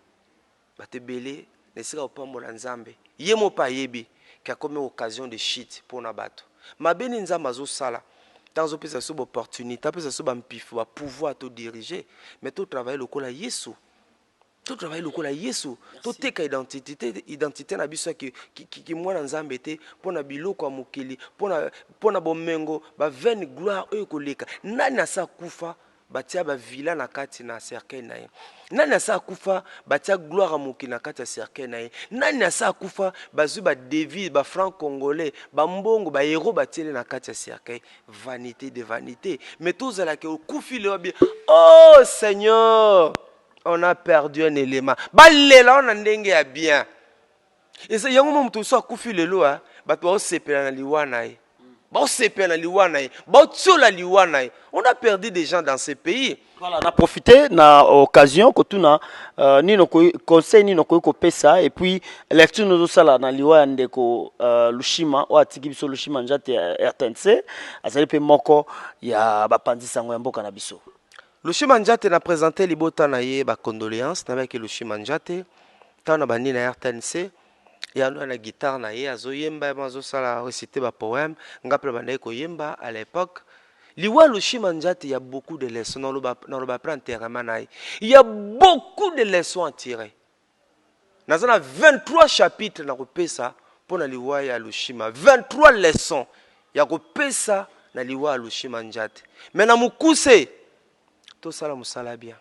bato belé nesika opambola nzambe. Yemo pa yebi qui a comme occasion de shit pona bato. Ma beni nzamba zo sala dans opesa so opportunité apesa so bampif ba pouvoir te diriger mais to travailler lokola Yesu to travailler lokola Yesu to teka identité na biso ki mwana nzambe te pona biloko ya mokili pona bomengo ba vaine gloire oyo koleka nani asa kufa batia ba villa na kati na cercueil na ye nani asa kufa batia gloire à mokili na kati ya cercueil na ye nani asa kufa bazui ba devise ba franc congolais ba mbongo ba héros batiele na kati ya cercueil. Vanité de vanité. Mais tous la que kufi le bien. Oh Seigneur, on a perdu un élément. Balela on a ndenge ya bien. Et c'est yango mtu so kufi le lo bato ba sepela na liwana ye. On a perdu des gens dans ce pays. Voilà, on a profité na occasion que tout na ni no conseil ni no ko pesa et puis lecture nous sala na liwa ndeko Lushima o atiki biso Lushima njate RTNC azali pe moko ya bapandisa ngo ya mboka na biso. Lushima njate na présenter libota na ye ba condoléances na avec Lushima njate tana bani na RTNC. Il y a une guitare na ye azoyemba mazo sala réciter ba poème ngapela bandai ko yemba à l'époque liwa Lushima njate il y a beaucoup de leçons dans le prendre enterrement na ye. Il y a beaucoup de leçons à tirer. Nazana 23 chapitres na kopesa pour na liwa ya Lushima 23 leçons ya kopesa na liwa Lushima njate mais na mukuse to sala musala bien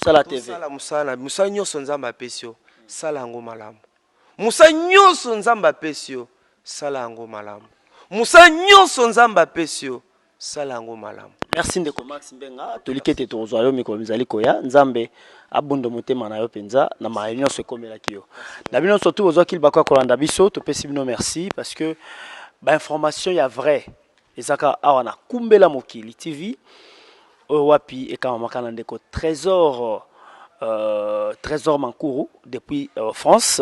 sala TV sala musala nyoso nzamba pesio sala ngo malamu Musa nyonso nzamba pesio sala yango malamu. Musa nyonso nzamba pesio sala yango malamu. Merci ndeko Max Mbenga tolikete tozwa yo mikolo mizali koya nzambe abundo motema na yo penza na mayenyo se komela kiyo. Na bino surtout ozwa kil bakwa kolanda biso to pesi bino merci parce que ba information ya vrai ezaka awa na kumbela mokili TV wapi ekama makana ndeko Trésor Mankuru depuis France.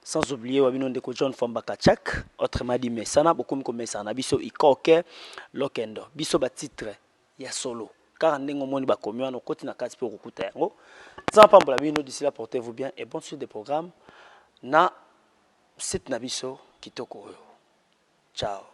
Sans oublier Wabino Ndeko John Fombakachak, autrement dit Mesana, beaucoup de Mesana, Biso Ikoke, Lokendo, Biso ba titre, ya solo. Car en dengo moni ba komyo no koti na kasi pe okuta yango. Sans pambola bino d'ici là portez-vous bien et bon suite des programmes na site na biso kitoko. Ciao.